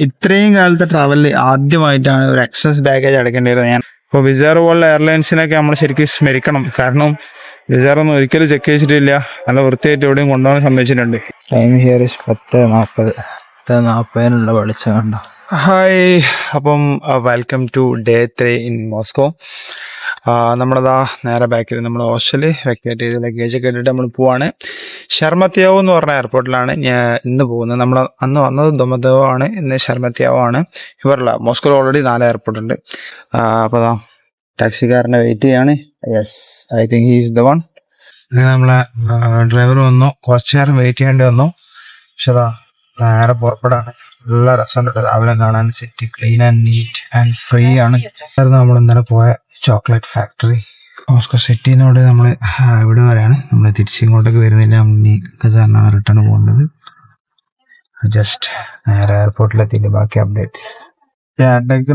ഇത്രയും കാലത്തെ ട്രാവലിൽ ആദ്യമായിട്ടാണ് ഒരു എക്സസ് ബാഗേജ് അടക്കേണ്ടി വരുന്നത്. ഞാൻ ഇപ്പോൾ വിസേർ പോലുള്ള എയർലൈൻസിനൊക്കെ നമ്മൾ ശരിക്കും സ്മരിക്കണം. കാരണം വിസേറൊന്നും ഒരിക്കലും ചെക്ക് ചെയ്തിട്ടില്ല, നല്ല വൃത്തിയായിട്ട് എവിടെയും കൊണ്ടുപോകാൻ സമ്മതിച്ചിട്ടുണ്ട്. Time here is 10:40. 10:40 വെളിച്ചം കണ്ടോ. ഹായ്, അപ്പം welcome to day 3 in Moscow. നമ്മളതാ നേരെ ബാക്കിൽ നമ്മൾ ഹോസ്റ്റലിൽ വെക്കേറ്റ് ചെയ്ത് ലഗേജൊക്കെ ഇട്ടിട്ട് നമ്മൾ പോവാണ്. ഷർമത്യാവോ എന്ന് പറഞ്ഞ എയർപോർട്ടിലാണ് ഞാൻ ഇന്ന് പോകുന്നത്. നമ്മൾ അന്ന് വന്നത് ദൊമദേവോ ആണ്, ഇന്ന് ഷർമത്യാവോ ആണ്. ഇവരല്ല, മോസ്കോയിൽ ഓൾറെഡി 4 എയർപോർട്ട് ഉണ്ട്. അപ്പോൾ അതാ ടാക്സിക്കാരനെ വെയിറ്റ് ചെയ്യാണ്. Yes, I think he is the one. അങ്ങനെ നമ്മളെ ഡ്രൈവർ വന്നു, കുറച്ച് നേരം വെയിറ്റ് ചെയ്യേണ്ടി വന്നു. പക്ഷെ അതാ നേരെ പുറപ്പെടാണ്. നല്ല രസമുണ്ട് രാവിലെ കാണാൻ. City clean and neat and free ആണ്. നമ്മൾ ഇന്നലെ പോയ ചോക്ലേറ്റ് ഫാക്ടറി. മോസ്കോ സിറ്റിനോട് നമ്മൾ ഇവിടെ വരെയാണ്. നമ്മൾ തിരിച്ചിങ്ങോട്ടേക്ക് വരുന്നില്ല, നമ്മൾ കസാറിനാണ് റിട്ടേൺ പോകേണ്ടത്. ജസ്റ്റ് നേരെ എയർപോർട്ടിലെത്തിയിട്ട് ബാക്കി അപ്ഡേറ്റ്സ്.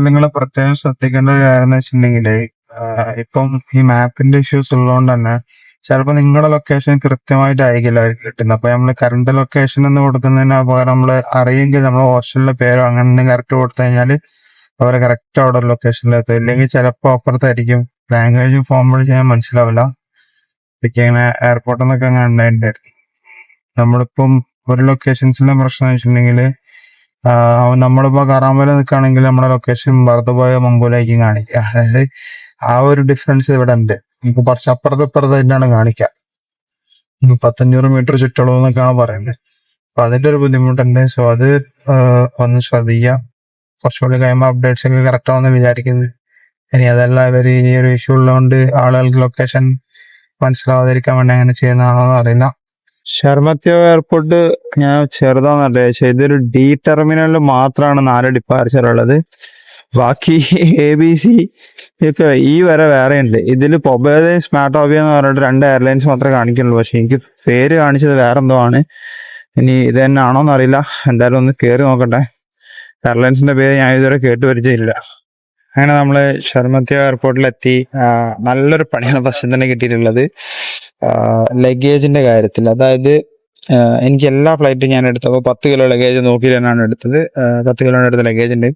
നിങ്ങൾ പ്രത്യേകം ശ്രദ്ധിക്കേണ്ട ഒരു കാര്യം എന്ന് വെച്ചിട്ടുണ്ടെങ്കിൽ, ഇപ്പം ഈ മാപ്പിന്റെ ഇഷ്യൂസ് ഉള്ളതുകൊണ്ട് തന്നെ ചിലപ്പോൾ നിങ്ങളുടെ ലൊക്കേഷൻ കൃത്യമായിട്ട് ആയിരിക്കില്ല അവർക്ക് കിട്ടുന്നത്. അപ്പൊ നമ്മൾ കറണ്ട് ലൊക്കേഷൻ എന്ന് കൊടുക്കുന്നതിന് പകരം നമ്മൾ അറിയെങ്കിൽ നമ്മൾ ഹോസ്റ്റലിന്റെ പേരോ അങ്ങനെ കറക്റ്റ് കൊടുത്തു കഴിഞ്ഞാൽ അവരെ കറക്റ്റ് അവിടെ ലൊക്കേഷനിലെത്തും. ഇല്ലെങ്കിൽ ചിലപ്പോൾ അപ്പുറത്തായിരിക്കും. ലാംഗ്വേജ് ഫോർവേഡ് ചെയ്യാൻ മനസ്സിലാവില്ല. ഇതൊക്കെ ഇങ്ങനെ എയർപോർട്ടിൽ നിന്നൊക്കെ അങ്ങനെ ഉണ്ടായിട്ടുണ്ടായിരുന്നു. നമ്മളിപ്പം ഒരു ലൊക്കേഷൻസിലെ പ്രശ്നം എന്ന് വെച്ചിട്ടുണ്ടെങ്കിൽ, നമ്മളിപ്പോ കറാമ്പല നിൽക്കുകയാണെങ്കിൽ നമ്മുടെ ലൊക്കേഷൻ ഭർത്തപോയ മംഗോലായിരിക്കും കാണിക്കുക. അതായത് ആ ഒരു ഡിഫറൻസ് ഇവിടെ ഉണ്ട്. നമുക്ക് കുറച്ച് അപ്പുറത്തപ്പുറത്തായിട്ടാണ് കാണിക്കുക. 1,500 മീറ്റർ ചുറ്റളവ് എന്നൊക്കെയാണ് പറയുന്നത്. അപ്പൊ അതിന്റെ ഒരു ബുദ്ധിമുട്ടുണ്ട്. സോ അത് ഒന്ന് ശ്രദ്ധിക്കുക. കുറച്ചുകൂടി കഴിയുമ്പോൾ അപ്ഡേറ്റ്സ് ഒക്കെ കറക്റ്റ് ആവുമെന്ന് വിചാരിക്കുന്നത്. ഇനി അതല്ല ഇവർ ഈ ഒരു ഇഷ്യൂ ഉള്ളതുകൊണ്ട് ആളുകൾക്ക് ലൊക്കേഷൻ മനസ്സിലാവാതിരിക്കാൻ വേണ്ടി അങ്ങനെ ചെയ്യുന്നതാണോ എന്ന് അറിയില്ല. ഷർമത്യാവോ എയർപോർട്ട് ഞാൻ ചെറുതാന്നല്ലേ, പക്ഷേ ഇതൊരു ഡി ടെർമിനലിൽ മാത്രമാണ് 4 ഡിപ്പാർച്ചർ ഉള്ളത്. ബാക്കി ABC ഒക്കെ ഈ വരെ വേറെ ഉണ്ട്. ഇതിൽ പൊബേദയും സ്മാർട്ടോബിയ എന്ന് പറഞ്ഞിട്ട് 2 എയർലൈൻസ് മാത്രമേ കാണിക്കുന്നുള്ളൂ. പക്ഷെ എനിക്ക് പേര് കാണിച്ചത് വേറെ എന്തോ ആണ്. ഇനി ഇത് തന്നെ ആണോന്ന് അറിയില്ല. എന്തായാലും ഒന്ന് കയറി നോക്കട്ടെ. എയർലൈൻസിന്റെ പേര് ഞാൻ ഇതുവരെ കേട്ട് പരിചയമില്ല. അങ്ങനെ നമ്മള് ഷർമത്യാവോ എയർപോർട്ടിലെത്തി. നല്ലൊരു പണിയാണ് ഫസ്റ്റ് തന്നെ കിട്ടിയിട്ടുള്ളത് ലഗേജിന്റെ കാര്യത്തിൽ. അതായത് എനിക്ക് എല്ലാ ഫ്ലൈറ്റും ഞാൻ എടുത്തപ്പോൾ 10 കിലോ ലഗേജ് നോക്കി തന്നെയാണ് എടുത്തത്. 10 കിലോ എടുത്ത ലഗേജ് ഉണ്ട്.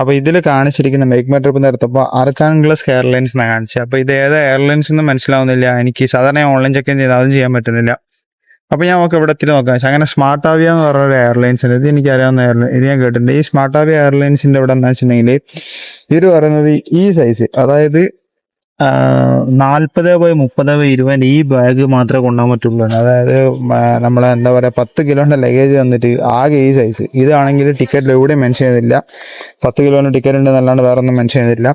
അപ്പൊ ഇതിൽ കാണിച്ചിരിക്കുന്ന മേക്ക് മൈ ട്രിപ്പ് എടുത്തപ്പോൾ അർക്കാൻഗ്ലസ് എയർലൈൻസ് എന്നാണ് കാണിച്ചത്. അപ്പൊ ഇത് ഏതാ എയർലൈൻസ് എന്ന് മനസ്സിലാവുന്നില്ല എനിക്ക്. സാധാരണ ഓൺലൈൻ ചെക്ക് ചെയ്ത് അതും ചെയ്യാൻ പറ്റുന്നില്ല. അപ്പൊ ഞാൻ നമുക്ക് ഇവിടെ എത്തി നോക്കാം. അങ്ങനെ സ്മാർട്ടാവിയ എന്ന് പറഞ്ഞ എയർലൈൻസ് ഉണ്ട്. ഇത് എനിക്കറിയാവുന്ന എയർലൈൻ, ഇത് ഞാൻ കേട്ടിട്ടുണ്ട്. ഈ സ്മാർട്ടാവിയ എയർലൈൻസിന്റെ ഇവിടെ എന്താ വെച്ചിട്ടുണ്ടെങ്കിൽ ഇവര് പറയുന്നത് ഈ സൈസ്, അതായത് 40/30/20 ഈ ബാഗ് മാത്രമേ കൊണ്ടുപോകാൻ പറ്റുള്ളൂ. അതായത് നമ്മളെ എന്താ പറയാ 10 കിലോന്റെ ലഗേജ് വന്നിട്ട് ആകെ ഈ സൈസ്. ഇതാണെങ്കിൽ ടിക്കറ്റിൽ എവിടെയും മെൻഷൻ ചെയ്തില്ല. 10 കിലോന്റെ ടിക്കറ്റ് ഉണ്ട് എന്നല്ലാണ്ട് വേറെ ഒന്നും മെൻഷൻ ചെയ്തില്ല.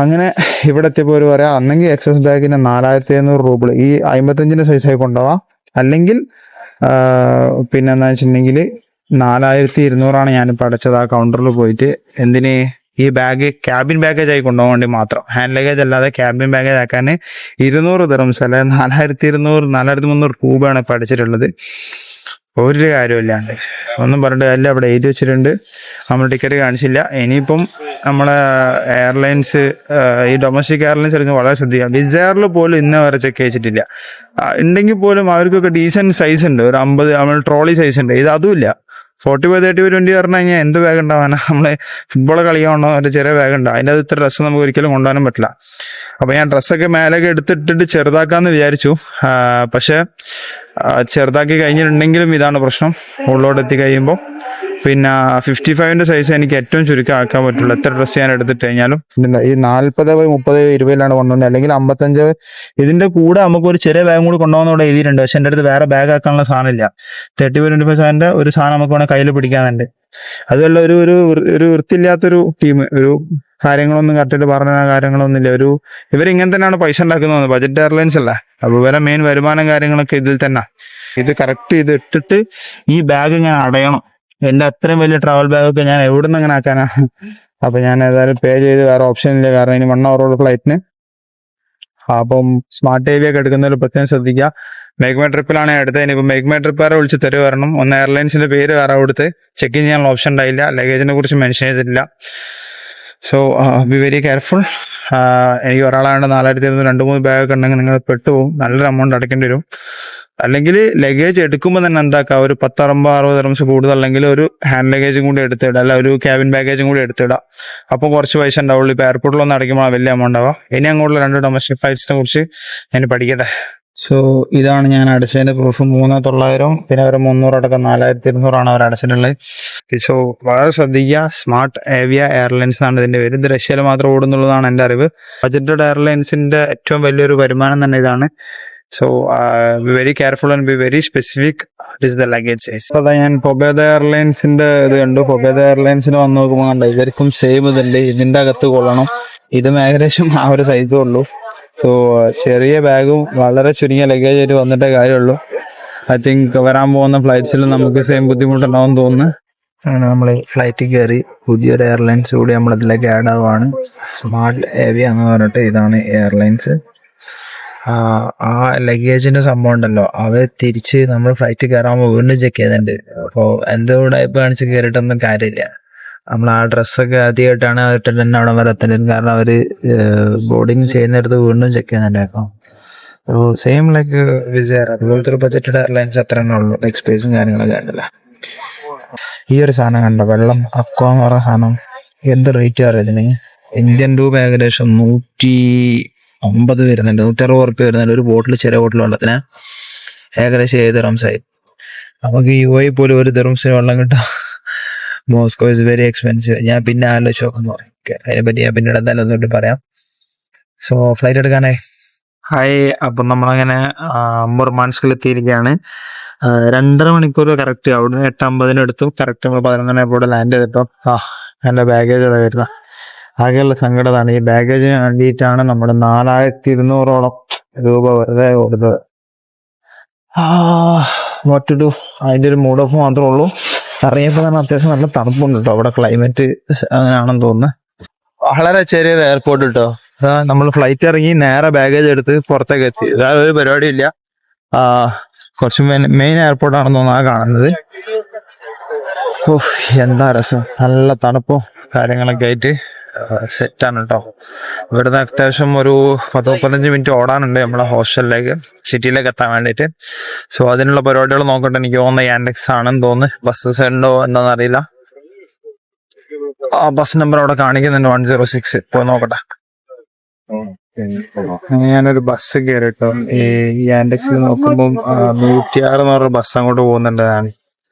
അങ്ങനെ ഇവിടെ എത്തിയപ്പോൾ ഒരു പറയാം, അന്നെങ്കിൽ എക്സസ് ബാഗിന് 4,500 രൂപ ഈ 55ന്റെ സൈസായി കൊണ്ടുപോവാം. അല്ലെങ്കിൽ പിന്നെന്താ വെച്ചിട്ടുണ്ടെങ്കിൽ 4,200 ഞാനിപ്പോൾ അടച്ചത് ആ കൗണ്ടറിൽ പോയിട്ട്. എന്തിന്? ഈ ബാഗ് ക്യാബിൻ ബാഗേജ് ആയി കൊണ്ടുപോകാൻ വേണ്ടി മാത്രം. ഹാൻഡ് ലഗേജ് അല്ലാതെ ക്യാബിൻ ബാഗേജ് ആക്കാൻ 200 ദിർഹംസ് അല്ലെ 4,200 4,300 രൂപയാണ് ഇപ്പം അടിച്ചിട്ടുള്ളത്. ഒരു കാര്യമില്ലാണ്ട് ഒന്നും പറഞ്ഞിട്ട് അല്ല. അവിടെ എഴുതി വെച്ചിട്ടുണ്ട്, നമ്മൾ ടിക്കറ്റ് കാണിച്ചില്ല. ഇനിയിപ്പം നമ്മളെ എയർലൈൻസ്, ഈ ഡൊമസ്റ്റിക് എയർലൈൻസ് അറിഞ്ഞ് വളരെ ശ്രദ്ധിക്കാം. വിസേറിൽ പോലും ഇന്ന് വരെ ചെക്ക് ചെയ്തിട്ടില്ല. ഉണ്ടെങ്കിൽ പോലും അവർക്കൊക്കെ ഡീസൻറ്റ് സൈസ് ഉണ്ട്. ഒരു 50 നമ്മൾ ട്രോളി സൈസ് ഉണ്ട്. ഇത് അതുമില്ല. 40/30/20 പറഞ്ഞു കഴിഞ്ഞാൽ എന്ത് ബാഗ് ഉണ്ടാവാനാ? നമ്മള് ഫുട്ബോൾ കളിക്കാണോ ഒരു ചെറിയ ബാഗ് ഉണ്ടാവും. അതിൻ്റെ അത് ഇത്ര ഡ്രസ്സ് നമുക്ക് ഒരിക്കലും കൊണ്ടുപോകാനും പറ്റില്ല. അപ്പൊ ഞാൻ ഡ്രസ്സൊക്കെ മേലൊക്കെ എടുത്തിട്ടിട്ട് ചെറുതാക്കാന്ന് വിചാരിച്ചു. പക്ഷെ ചെറുതാക്കി കഴിഞ്ഞിട്ടുണ്ടെങ്കിലും ഇതാണ് പ്രശ്നം. ഉള്ളോട്ട് എത്തി കഴിയുമ്പോൾ പിന്നെ 55ന്റെ സൈസ് എനിക്ക് ഏറ്റവും ചുരുക്കം ആക്കാൻ പറ്റുള്ളൂ. എത്ര ഡ്രസ്സ് ഞാൻ എടുത്തിട്ട് കഴിഞ്ഞാലും. ഈ 40/30/20 കൊണ്ടുപോകുന്നത്, അല്ലെങ്കിൽ 55. ഇതിന്റെ കൂടെ നമുക്ക് ഒരു ചെറിയ ബാഗ് കൂടി കൊണ്ടുപോകുന്ന ഇവിടെ എഴുതിയിട്ടുണ്ട്. പക്ഷെ എൻ്റെ അടുത്ത് വേറെ ബാഗ് ആക്കാനുള്ള സാധനമില്ല. 30/25 ഒരു സാധനം നമുക്ക് വേണമെങ്കിൽ കയ്യിൽ പിടിക്കാനുണ്ട്. അതുമല്ല ഒരു വൃത്തിയില്ലാത്തൊരു ടീം. ഒരു കാര്യങ്ങളൊന്നും കറക്റ്റായിട്ട് പറഞ്ഞ കാര്യങ്ങളൊന്നും ഇല്ല. ഇവരിങ്ങനെ തന്നെയാണ് പൈസ ഉണ്ടാക്കുന്നത്. ബജറ്റ് എയർലൈൻസ് അല്ല. അപ്പൊ ഇവരെ മെയിൻ വരുമാനം കാര്യങ്ങളൊക്കെ ഇതിൽ തന്നെ. ഇത് കറക്റ്റ് ഇത് ഇട്ടിട്ട് ഈ ബാഗ് ഞാൻ അടയണം. എന്റെ അത്രയും വലിയ ട്രാവൽ ബാഗൊക്കെ ഞാൻ എവിടെ നിന്ന് അങ്ങനെ ആക്കാനാ? അപ്പൊ ഞാൻ ഏതായാലും പേ ചെയ്ത്, വേറെ ഓപ്ഷൻ ഇല്ല. കാരണം ഇനി 1 hour ഫ്ലൈറ്റിന്. അപ്പം സ്മാർട്ട് ഏവിയ ഒക്കെ എടുക്കുന്നതിൽ പ്രത്യേകം ശ്രദ്ധിക്കുക. മേക്ക് മൈ ട്രിപ്പിലാണ് എടുത്തത്. ഇനിയിപ്പോൾ മേക്ക് മൈ ട്രിപ്പ് വേറെ വിളിച്ച് തരുക വരണം. ഒന്ന് എയർലൈൻസിന്റെ പേര് വേറെ കൊടുത്ത് ചെക്ക് ഇൻ ചെയ്യാനുള്ള ഓപ്ഷൻ ഉണ്ടായില്ല. ലഗേജിനെ കുറിച്ച് മെൻഷൻ ചെയ്തിട്ടില്ല. So be very careful. എനിക്ക് ഒരാളാണ്ട് 4,200 2-3 ബാഗൊക്കെ ഉണ്ടെങ്കിൽ നിങ്ങൾ പെട്ടുപോകും. നല്ലൊരു എമൗണ്ട് അടയ്ക്കേണ്ടി വരും. അല്ലെങ്കിൽ ലഗേജ് എടുക്കുമ്പോൾ തന്നെ എന്താക്കുക, ഒരു 10-60 ദിർഹംസ് കൂടുതൽ, അല്ലെങ്കിൽ ഒരു ഹാൻഡ് ലഗേജും കൂടി എടുത്തിടുക, അല്ല ഒരു ക്യാബിൻ ബാഗേജും കൂടി എടുത്തിടുക. അപ്പോൾ കുറച്ച് പൈസ ഉണ്ടാവുള്ളൂ. ഇപ്പോൾ എയർപോർട്ടിലൊന്നും അടയ്ക്കുമ്പോൾ വലിയ എമൗണ്ട് ആവാം. ഇനി അങ്ങോട്ടുള്ള 2 ഡൊമസ്റ്റിക് ഫ്ലൈറ്റ്സിനെ കുറിച്ച് ഞാൻ പഠിക്കട്ടെ. സോ ഇതാണ് ഞാൻ അടച്ചതിന്റെ പ്രൂഫ്. 3,900 പിന്നെ ഒരു 300 അടക്കം 4,200 അവർ അടച്ചിട്ടുള്ളത്. സോ വളരെ ശ്രദ്ധിക്കുക. സ്മാർട്ട് ഏവിയ എയർലൈൻസ് എന്നാണ് ഇതിന്റെ പേര്. ഇത് റഷ്യയിൽ മാത്രം ഓടുന്നുള്ളതാണ് എൻ്റെ അറിവ്. ബജറ്റഡ് എയർലൈൻസിന്റെ ഏറ്റവും വലിയൊരു വരുമാനം തന്നെ ഇതാണ്. So be very careful and be very specific is the luggage size. അതാ ഞാൻ പൊബേദ എയർലൈൻസിന്റെ ഇത് കണ്ടു. പൊബേദ എയർലൈൻസിന് വന്ന് നോക്കുമ്പോൾ കണ്ട ഇവർക്കും സെയിം ഇതുണ്ട്. ഇതിന്റെ അകത്ത് കൊള്ളണം. ഇതും ഏകദേശം ആ ഒരു സൈസേ ഉള്ളൂ. സോ ചെറിയ ബാഗും വളരെ ചുരുങ്ങിയ ലഗേജ് ആയിട്ട് വന്നിട്ടേ കാര്യമുള്ളൂ. ഐ തിങ്ക് വരാൻ പോകുന്ന ഫ്ലൈറ്റ്സിൽ നമുക്ക് സെയിം ബുദ്ധിമുട്ടുണ്ടാവും തോന്നുന്നു. അങ്ങനെ നമ്മൾ ഫ്ലൈറ്റിൽ കയറി പുതിയൊരു എയർലൈൻസ് കൂടി നമ്മളതിലേക്ക് ആഡ് ആവുകയാണ്. സ്മാർട്ട് ഏവിയ എന്ന് പറഞ്ഞിട്ട് ഇതാണ് എയർലൈൻസ്. ആ ലഗേജിന്റെ സംഭവം ഉണ്ടല്ലോ, അവ തിരിച്ച് നമ്മൾ ഫ്ലൈറ്റ് കയറാകുമ്പോൾ വീണ്ടും ചെക്ക് ചെയ്യുന്നുണ്ട്. അപ്പോൾ എന്തുകൂടെ ഇപ്പം കാണിച്ച് കയറിയിട്ടൊന്നും കാര്യമില്ല. നമ്മൾ ആ ഡ്രസ്സൊക്കെ ആദ്യമായിട്ടാണ് ഇട്ടിട്ട് തന്നെ അവിടെ വരെ എത്തേണ്ടത്. കാരണം അവർ ബോർഡിങ് ചെയ്യുന്നിടത്ത് വീണ്ടും ചെക്ക് ചെയ്യുന്നുണ്ടായിരുന്നു. അപ്പോൾ സെയിം ലൈക്ക് വിസയർ അതുപോലത്തെ ഒരു ബജറ്റഡ് എയർലൈൻസ് അത്ര തന്നെ ഉള്ളൂ. ലൈക്ക് സ്പേസും കാര്യങ്ങളൊക്കെ ഉണ്ടല്ലോ. ഈ ഒരു സാധനം കണ്ടോ, വെള്ളം അക്വ എന്ന് പറഞ്ഞ സാധനം. എന്ത് റേറ്റ് ആണ് ഇതിന്? ഇന്ത്യൻ രൂപ ഏകദേശം 150 വരുന്നുണ്ട്, 160 വരുന്നുണ്ട്. ഒരു ബോട്ടിൽ, ചെറിയ ബോട്ടിൽ വെള്ളത്തിന് ഏകദേശം 7 ദിർഹംസായി. നമുക്ക് UAE പോലും 1 ദിർഹംസിന് വെള്ളം കിട്ടാം. Moscow is very expensive. ഞാൻ പിന്നെ ആലോചിച്ച് നോക്കുന്നു. അതിനെപ്പറ്റി ഞാൻ പിന്നീട് എന്തായാലും ഒന്നുകൂടി പറയാം. So flight എടുക്കാനായി. ഹായ്, അപ്പം നമ്മളങ്ങനെ മുർമാൻസ്കിൽ എത്തിയിരിക്കുകയാണ്. 2.5 മണിക്കൂർ കറക്റ്റ്. അവിടുന്ന് 8:50 എടുത്തു. കറക്റ്റ് നമ്മൾ 11 ഇവിടെ ലാൻഡ് ചെയ്തിട്ടോ. എൻ്റെ ബാഗേജ് വരുന്ന ആകെയുള്ള സങ്കടമാണ്. ഈ ബാഗേജിന് വേണ്ടിയിട്ടാണ് നമ്മൾ 4,200 രൂപ വെറുതെ കൊടുത്തത്. What to do. അതിൻ്റെ ഒരു മൂഡ് ഓഫ് മാത്രമേ ഉള്ളൂ. ഇറങ്ങിയപ്പോൾ തന്നെ അത്യാവശ്യം നല്ല തണുപ്പുണ്ട് കേട്ടോ. അവിടെ ക്ലൈമറ്റ് അങ്ങനെയാണെന്ന് തോന്നുന്നു. വളരെ ചെറിയൊരു എയർപോർട്ട് കേട്ടോ. നമ്മൾ ഫ്ലൈറ്റ് ഇറങ്ങി നേരെ ബാഗേജ് എടുത്ത് പുറത്തേക്ക് എത്തി. വേറെ ഒരു പരിപാടിയില്ല. കുറച്ച് മെയിൻ എയർപോർട്ടാണെന്ന് തോന്നുന്നു ആ കാണുന്നത്. എന്താ രസം. നല്ല തണുപ്പും കാര്യങ്ങളൊക്കെ ആയിട്ട് സെറ്റാണ് കേട്ടോ. ഇവിടുന്ന് അത്യാവശ്യം ഒരു 10-15 മിനിറ്റ് ഓടാനുണ്ട് നമ്മളെ ഹോസ്റ്റലിലേക്ക്, സിറ്റിയിലേക്ക് എത്താൻ വേണ്ടിയിട്ട്. സോ അതിനുള്ള പരിപാടികൾ നോക്കട്ടെ. എനിക്ക് തോന്നുന്നത് യാൻഡെക്സ് ആണെന്ന് തോന്നുന്നു. ബസ്സസ് ഉണ്ടോ എന്താണെന്ന് അറിയില്ല. ബസ് നമ്പർ അവിടെ കാണിക്കുന്നുണ്ട് 106. പോയി നോക്കട്ടെ. ഞാനൊരു ബസ് കയറി കേട്ടോ. ഈ യാൻഡെക്സിൽ നോക്കുമ്പോൾ 106 എന്ന് പറഞ്ഞ ബസ് അങ്ങോട്ട് പോകുന്നുണ്ടതാണ്.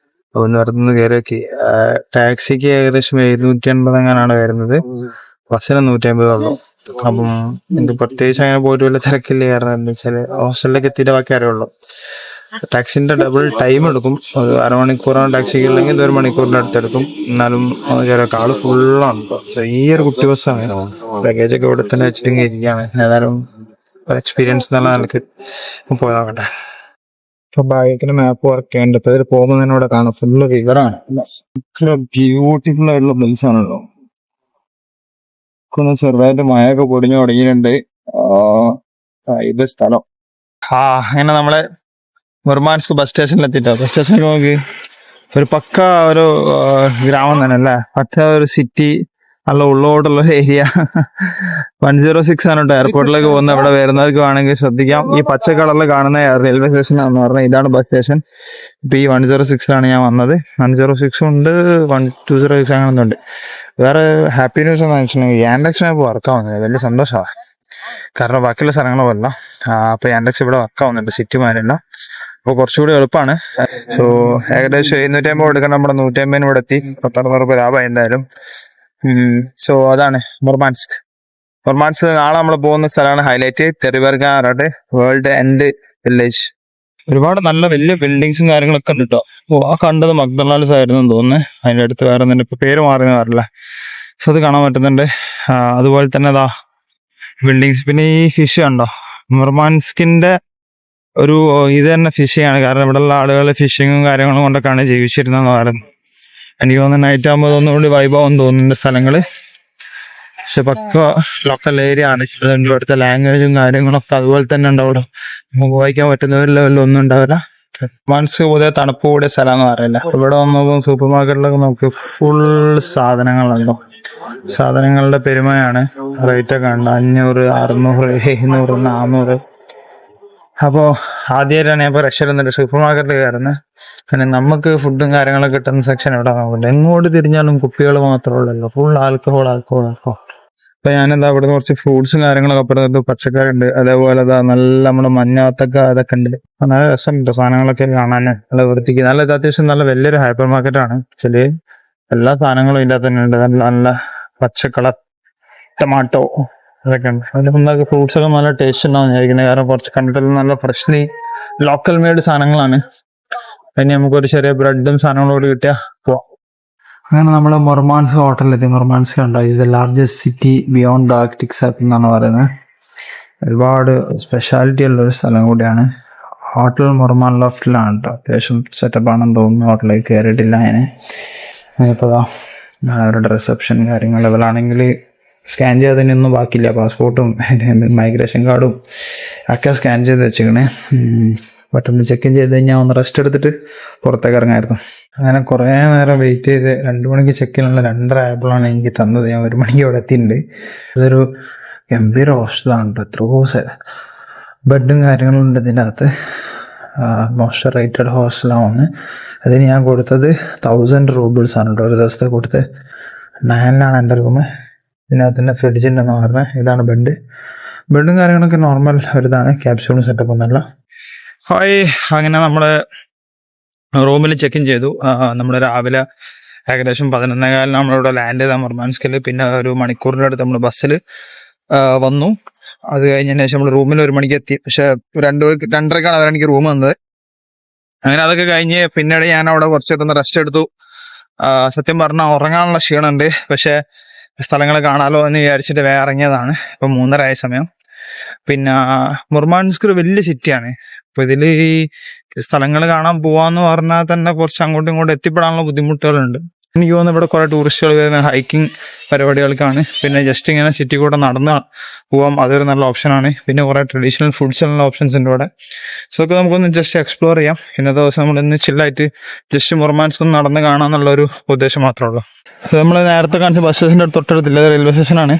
ഒന്ന് അടുത്തുനിന്ന് കയറി നോക്കി. ടാക്സിക്ക് ഏകദേശം 750 അങ്ങനെയാണ് വരുന്നത്. ബസ്സിന് 150 ഉള്ളൂ. അപ്പം എനിക്ക് പ്രത്യേകിച്ച് അങ്ങനെ പോയിട്ട് വലിയ തിരക്കില്ല. കാരണം എന്താ വെച്ചാൽ ഹോസ്റ്റലിലേക്ക് എത്തിയിട്ട് ബാക്കി അറിയുള്ളൂ. ടാക്സിന്റെ ഡബിൾ ടൈം എടുക്കും. ഒരു 1/2 മണിക്കൂറാണ് ടാക്സിക്ക് ഉണ്ടെങ്കിൽ ഇത് 1 മണിക്കൂറിന്റെ അടുത്തെടുക്കും. എന്നാലും ചില ആള് ഫുള്ളാണ്. ചെറിയൊരു കുട്ടി ബസ്സാണ്. ലഗേജൊക്കെ ഇവിടെ തന്നെ വെച്ചിട്ട് ഇരിക്കുകയാണ്. ഏതായാലും എക്സ്പീരിയൻസ് എന്നുള്ള നിലക്ക് പോയി നോക്കട്ടെ. ഇപ്പൊ ബാഗിന് മാപ്പ് വർക്ക് ചെയ്യേണ്ട. ഇപ്പൊ ഇതിൽ പോകുമ്പോൾ തന്നെ ഇവിടെ കാണാം ഫുള്ള് റിവറാണ്. ബ്യൂട്ടിഫുൾ ആയിട്ടുള്ള പ്ലേസ് ആണല്ലോ. ചെറുതായിട്ട് മഴയൊക്കെ പൊടിഞ്ഞു തുടങ്ങിയിട്ടുണ്ട്. ഇത് സ്ഥലം അങ്ങനെ നമ്മള് മുർമാൻസ്ക് ബസ് സ്റ്റേഷനിൽ എത്തിട്ടോ. ബസ് സ്റ്റേഷനിൽ നോക്കി ഒരു പക്ക ഒരു ഗ്രാമം തന്നെ അല്ലേ. പക്ക ഒരു സിറ്റി, നല്ല ഉള്ളോട്ടുള്ള ഏരിയ. 106 ആണ് കേട്ടോ എയർപോർട്ടിലേക്ക് പോകുന്നത്. ഇവിടെ വരുന്നവർക്ക് വേണമെങ്കിൽ ശ്രദ്ധിക്കാം. ഈ പച്ച കളറിൽ കാണുന്ന റെയിൽവേ സ്റ്റേഷൻ ആണെന്ന് പറഞ്ഞാൽ ഇതാണ് ബസ് സ്റ്റേഷൻ. ഇപ്പൊ ഈ 106ലാണ് ഞാൻ വന്നത്. 106 ഉണ്ട്, 120 അങ്ങനെ ഉണ്ട്. വേറെ ഹാപ്പി ന്യൂസ് എന്ന് വെച്ചിട്ടുണ്ടെങ്കിൽ യാൻഡെക്സ് മാപ്പ് വർക്കാവുന്നത് വലിയ സന്തോഷമാണ്. കാരണം ബാക്കിയുള്ള സ്ഥലങ്ങളെ പോലെ അപ്പൊ യാൻഡെക്സ് ഇവിടെ വർക്കാവുന്നുണ്ട്. സിറ്റി മാരില്ല. അപ്പോൾ കുറച്ചുകൂടി എളുപ്പമാണ്. സോ ഏകദേശം 750 കൊടുക്കണം. നമ്മുടെ 150 ഇവിടെ എത്തി. 160 രൂപ ലാഭം എന്തായാലും. സോ അതാണ് മുർമാൻസ്ക്. നാളെ നമ്മൾ പോകുന്ന സ്ഥലമാണ് ഹൈലൈറ്റ്. ടെറിബർഗ പറഞ്ഞിട്ട് വേൾഡ് എൻഡ് വില്ലേജ്. ഒരുപാട് നല്ല വലിയ ബിൽഡിങ്സും കാര്യങ്ങളൊക്കെ ഉണ്ട് കേട്ടോ. ആ കണ്ടത് മക്ഡൊണാൾഡ്സ് ആയിരുന്നു തോന്നുന്നു. അതിൻ്റെ അടുത്ത് വേറെ ഒന്നും ഇപ്പൊ പേര് മാറിയെന്ന് പറഞ്ഞില്ല. സോ അത് കാണാൻ പറ്റുന്നുണ്ട്. അതുപോലെ തന്നെ അതാ ബിൽഡിങ്സ്. പിന്നെ ഈ ഫിഷ് കണ്ടോ. മുർമാൻസ്കിന്റെ ഒരു ഇത് തന്നെ ഫിഷിങ്ങാണ്. കാരണം ഇവിടെയുള്ള ആളുകൾ ഫിഷിങ്ങും കാര്യങ്ങളും കൊണ്ടൊക്കെയാണ് ജീവിച്ചിരുന്നതെന്ന് പറയുന്നത്. എനിക്ക് തോന്നുന്നു നൈറ്റ് ആകുമ്പോൾ ഒന്നുകൂടി വൈബാവും തോന്നുന്നുണ്ട് സ്ഥലങ്ങള്. പക്ഷെ പക്ക ലോക്കൽ ഏരിയ ആണ്. ഇവിടുത്തെ ലാംഗ്വേജും കാര്യങ്ങളൊക്കെ അതുപോലെ തന്നെ ഉണ്ടാവും. നമുക്ക് വായിക്കാൻ പറ്റുന്ന ഒരു ലെവലിൽ ഒന്നും ഉണ്ടാവില്ല. മനസ്സ് പൊതുവെ തണുപ്പ് കൂടിയ സ്ഥലം എന്ന് പറയില്ല. ഇവിടെ വന്നപ്പോൾ സൂപ്പർ മാർക്കറ്റിലൊക്കെ നമുക്ക് ഫുൾ സാധനങ്ങളുണ്ടോ. സാധനങ്ങളുടെ പെരുമയാണ്. റേറ്റ് ഒക്കെ ഉണ്ട്. 500, 600, 700, 400. അപ്പോൾ ആദ്യമായിട്ടാണ് ഞാൻ ഇപ്പോൾ റഷ്യയിൽ നിന്നൊരു സൂപ്പർ മാർക്കറ്റിൽ കയറുന്നത്. പിന്നെ നമുക്ക് ഫുഡും കാര്യങ്ങളൊക്കെ കിട്ടുന്ന സെക്ഷൻ എവിടെ നോക്കണ്ട, എങ്ങോട്ട് തിരിഞ്ഞാലും കുപ്പികൾ മാത്രമേ ഉള്ളല്ലോ, ഫുൾ ആൽക്കഹോൾ. അപ്പൊ ഞാനെന്താ ഇവിടുന്ന് കുറച്ച് ഫ്രൂട്ട്സും കാര്യങ്ങളൊക്കെ അപ്പുറത്ത് പച്ചക്കറി അതേപോലെ നല്ല നമ്മുടെ മഞ്ഞാത്തക്ക അതൊക്കെ ഉണ്ട്. നല്ല രസമുണ്ട് സാധനങ്ങളൊക്കെ കാണാൻ, നല്ല വൃത്തിക്ക്. നല്ല അത്യാവശ്യം നല്ല വലിയൊരു ഹൈപ്പർ മാർക്കറ്റാണ്. ചെറിയ എല്ലാ സാധനങ്ങളും ഇതിൻ്റെ തന്നെ ഉണ്ട്. നല്ല നല്ല പച്ചക്കളർ ടൊമാറ്റോ അതൊക്കെ ഉണ്ട്. അതിൽ ഫ്രൂട്ട്സ് ഒക്കെ നല്ല ടേസ്റ്റ് ഉണ്ടാവും വിചാരിക്കുന്നത്, കാരണം കുറച്ച് കണ്ടിട്ടുള്ള നല്ല ഫ്രഷ്ലി ലോക്കൽ മെയ്ഡ് സാധനങ്ങളാണ്. അതിന് നമുക്കൊരു ചെറിയ ബ്രെഡും സാധനങ്ങളോട് കിട്ടിയാൽ പോവാം. അങ്ങനെ നമ്മൾ മൊർമാൻസ് ഹോട്ടലിലെത്തി. മൊർമാൻസ് കണ്ടോ, is the largest city beyond the Arctic circle എന്നാണ് പറയുന്നത്. ഒരുപാട് സ്പെഷ്യാലിറ്റി ഉള്ളൊരു സ്ഥലം കൂടിയാണ്. ഹോട്ടൽ മൊർമാൻ ലോഫ്റ്റിലാണ് കേട്ടോ. അത്യാവശ്യം സെറ്റപ്പ് ആണെന്ന് തോന്നുന്നു. ഹോട്ടലിലേക്ക് കയറിയിട്ടില്ല ഞാൻ. ഇപ്പോൾ അവരുടെ റിസപ്ഷൻ കാര്യങ്ങൾ ഇവരാണെങ്കിൽ സ്കാൻ ചെയ്തതിനൊന്നും ബാക്കിയില്ല. പാസ്പോർട്ടും മൈഗ്രേഷൻ കാർഡും ഒക്കെ സ്കാൻ ചെയ്ത് വെച്ചിരിക്കണേ. പെട്ടെന്ന് ചെക്ക് ഇൻ ചെയ്ത് കഴിഞ്ഞാൽ ഒന്ന് റെസ്റ്റ് എടുത്തിട്ട് പുറത്തേക്ക് ഇറങ്ങായിരുന്നു. അങ്ങനെ കുറേ നേരം വെയിറ്റ് ചെയ്ത് 2 മണിക്ക് ചെക്കിനുള്ള 2:30 ആയപ്പോഴാണ് എനിക്ക് തന്നത്. ഞാൻ 1 മണിക്ക് ഇവിടെ എത്തിയിട്ടുണ്ട്. ഇതൊരു ഗംഭീര ഹോസ്റ്റലാണ് കേട്ടോ. എത്രയോ ബെഡും കാര്യങ്ങളും ഉണ്ട് ഇതിൻ്റെ അകത്ത്. മോസ്റ്റ് റേറ്റഡ് ഹോസ്റ്റലാണ്. അതിന് ഞാൻ കൊടുത്തത് 1000 റൂബിൾസ് ആണ് കേട്ടോ ഒരു ദിവസത്തെ കൊടുത്ത്. 9 എൻ്റെ റൂം. ഇതിനകത്ത് ഫ്രിഡ്ജ് ഉണ്ടെന്ന് പറഞ്ഞത്. ഇതാണ് ബെഡും കാര്യങ്ങളൊക്കെ നോർമൽ ഒരിതാണ്, ക്യാപ്സ്യൂളും സെറ്റപ്പ് ഒന്നല്ല. അങ്ങനെ നമ്മൾ റൂമിൽ ചെക്ക് ഇൻ ചെയ്തു. നമ്മൾ രാവിലെ ഏകദേശം 11:15 നമ്മളിവിടെ ലാൻഡ് ചെയ്ത മൊർമാൻസ്കിൽ. പിന്നെ ഒരു മണിക്കൂറിൻ്റെ അടുത്ത് നമ്മൾ ബസ്സിൽ വന്നു. അത് കഴിഞ്ഞതിന് ശേഷം നമ്മൾ റൂമിൽ 1 മണിക്ക് എത്തി. പക്ഷെ 2:30 അവരെനിക്ക് റൂം വന്നത്. അങ്ങനെ അതൊക്കെ കഴിഞ്ഞ് പിന്നീട് ഞാൻ അവിടെ കുറച്ചിട്ടൊന്ന് റെസ്റ്റ് എടുത്തു. സത്യം പറഞ്ഞാൽ ഉറങ്ങാനുള്ള ക്ഷീണമുണ്ട്. പക്ഷെ സ്ഥലങ്ങൾ കാണാലോ എന്ന് വിചാരിച്ചിട്ട് വേറെ ഇറങ്ങിയതാണ്. ഇപ്പം 3:30 ആയ സമയം. പിന്നെ മുർമാൻസ്ക് ഒരു വലിയ സിറ്റിയാണ്. അപ്പൊ ഇതിൽ ഈ സ്ഥലങ്ങൾ കാണാൻ പോവാന്ന് പറഞ്ഞാൽ തന്നെ കുറച്ച് അങ്ങോട്ടും ഇങ്ങോട്ടും എത്തിപ്പെടാനുള്ള ബുദ്ധിമുട്ടുകളുണ്ട്. എനിക്ക് തോന്നുന്നു ഇവിടെ കുറെ ടൂറിസ്റ്റുകൾ വരുന്ന ഹൈക്കിംഗ് പരിപാടികൾക്കാണ്. പിന്നെ ജസ്റ്റ് ഇങ്ങനെ സിറ്റി കൂടെ നടന്ന് പോവാം, അതൊരു നല്ല ഓപ്ഷനാണ്. പിന്നെ കുറെ ട്രഡീഷണൽ ഫുഡ്സിനുള്ള ഓപ്ഷൻസ് ഉണ്ട് ഇവിടെ. സോ ഒക്കെ നമുക്കൊന്ന് ജസ്റ്റ് എക്സ്പ്ലോർ ചെയ്യാം. ഇന്നത്തെ ദിവസം നമ്മളിന്ന് ചില്ലായിട്ട് ജസ്റ്റ് മുർമാൻസ്ക് ഒന്ന് നടന്ന് കാണാന്നുള്ള ഒരു ഉദ്ദേശം മാത്രമേ ഉള്ളൂ. സോ നമ്മൾ നേരത്തെ കാണിച്ച ബസ് സ്റ്റേഷൻ്റെ തൊട്ടടുത്തില്ല, റെയിൽവേ സ്റ്റേഷനാണ്.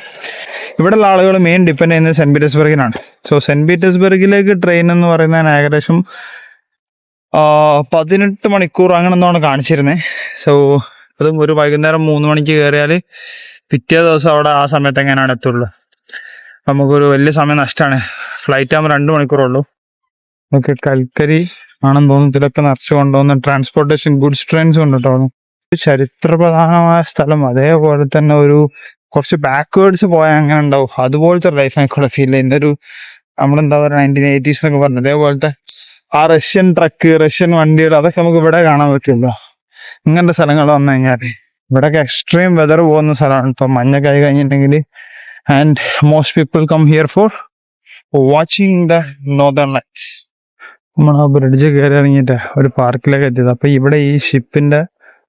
ഇവിടെയുള്ള ആളുകൾ മെയിൻ ഡിപ്പെൻഡ് ചെയ്യുന്നത് സെന്റ് പീറ്റേഴ്സ്ബർഗിനാണ്. സോ സെന്റ് പീറ്റേഴ്സ്ബർഗിലേക്ക് ട്രെയിൻ എന്ന് പറയുന്നതിന് ഏകദേശം 18 മണിക്കൂർ അങ്ങനെ എന്താണ് കാണിച്ചിരുന്നത്. സോ അതും ഒരു വൈകുന്നേരം 3 മണിക്ക് കയറിയാൽ പിറ്റേ ദിവസം അവിടെ ആ സമയത്ത് എങ്ങനെയാണ് എത്തുള്ളൂ. നമുക്കൊരു വലിയ സമയം നഷ്ടമാണ്. ഫ്ലൈറ്റ് ആകുമ്പോൾ 2 മണിക്കൂറുള്ളൂ. നമുക്ക് കൽക്കരി ആണെന്ന് തോന്നുന്നു ഇതിലൊക്കെ നിറച്ച് കൊണ്ടുപോകുന്ന ട്രാൻസ്പോർട്ടേഷൻ ഗുഡ്സ് ട്രെയിൻസ് കൊണ്ടിട്ടോ. ചരിത്രപ്രധാനമായ സ്ഥലം, അതേപോലെ തന്നെ ഒരു കുറച്ച് ബാക്ക്വേർഡ്സ് പോയാൽ അങ്ങനെ ഉണ്ടാവും. അതുപോലത്തെ ലൈഫ് ആയിക്കോട്ടെ ഫീൽ ചെയ്യുന്ന ഒരു നമ്മളെന്താ പറയുക 1980s എന്നൊക്കെ പറഞ്ഞു. അതേപോലത്തെ ആ റഷ്യൻ ട്രക്ക്, റഷ്യൻ വണ്ടികൾ അതൊക്കെ നമുക്ക് ഇവിടെ കാണാൻ പറ്റുള്ളൂ. ഇങ്ങനത്തെ സ്ഥലങ്ങൾ വന്നു കഴിഞ്ഞാൽ ഇവിടെയൊക്കെ എക്സ്ട്രീം വെതർ പോകുന്ന സ്ഥലമാണ്. ഇപ്പം മഞ്ഞൊക്കെ ആയി കഴിഞ്ഞിട്ടുണ്ടെങ്കിൽ. And most people come here for watching the northern lights. നമ്മൾ ആ ബ്രിഡ്ജ് കയറി ഇറങ്ങിയിട്ട് ഒരു പാർക്കിലേക്ക് എത്തിയത്. അപ്പൊ ഇവിടെ ഈ ഷിപ്പിന്റെ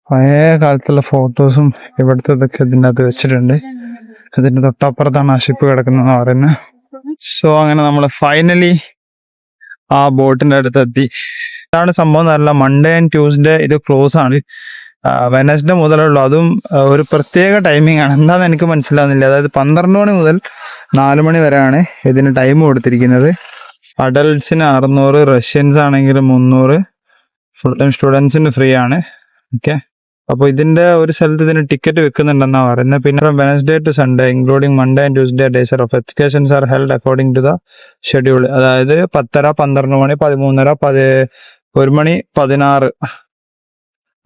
പഴയ കാലത്തുള്ള ഫോട്ടോസും ഇവിടുത്തെ ഇതൊക്കെ ഇതിൻ്റെ അകത്ത് വെച്ചിട്ടുണ്ട്. ഇതിന്റെ തൊട്ടപ്പുറത്താണ് ആ ഷിപ്പ് കിടക്കുന്നതെന്ന് പറയുന്നത്. സോ അങ്ങനെ നമ്മൾ ഫൈനലി ആ ബോട്ടിന്റെ അടുത്തെത്തി. ഇതാണ് സംഭവം എന്നല്ല, മൺഡേ ആൻഡ് ട്യൂസ്ഡേ ഇത് ക്ലോസ് ആണ്. വെനസ്ഡേ മുതലുള്ളൂ. അതും ഒരു പ്രത്യേക ടൈമിംഗ് ആണ്. എന്താണെന്ന് എനിക്ക് മനസ്സിലാവുന്നില്ല. അതായത് 12 മണി മുതൽ 4 മണി വരെയാണ് ഇതിന് ടൈം കൊടുത്തിരിക്കുന്നത്. അഡൽട്സിന് 600, റഷ്യൻസ് ആണെങ്കിൽ 300, ഫുൾ ടൈം സ്റ്റുഡൻസിന് ഫ്രീ ആണ്. ഓക്കെ, അപ്പോൾ ഇതിന്റെ ഒരു സ്ഥലത്ത് ഇതിന് ടിക്കറ്റ് വെക്കുന്നുണ്ടെന്നാ പറയുന്നത്. പിന്നെ Wednesday to Sunday including Monday and Tuesday days of educations are held according to the schedule. അതായത് 10:30, 12 മണി, 13:30, 1 മണി, 16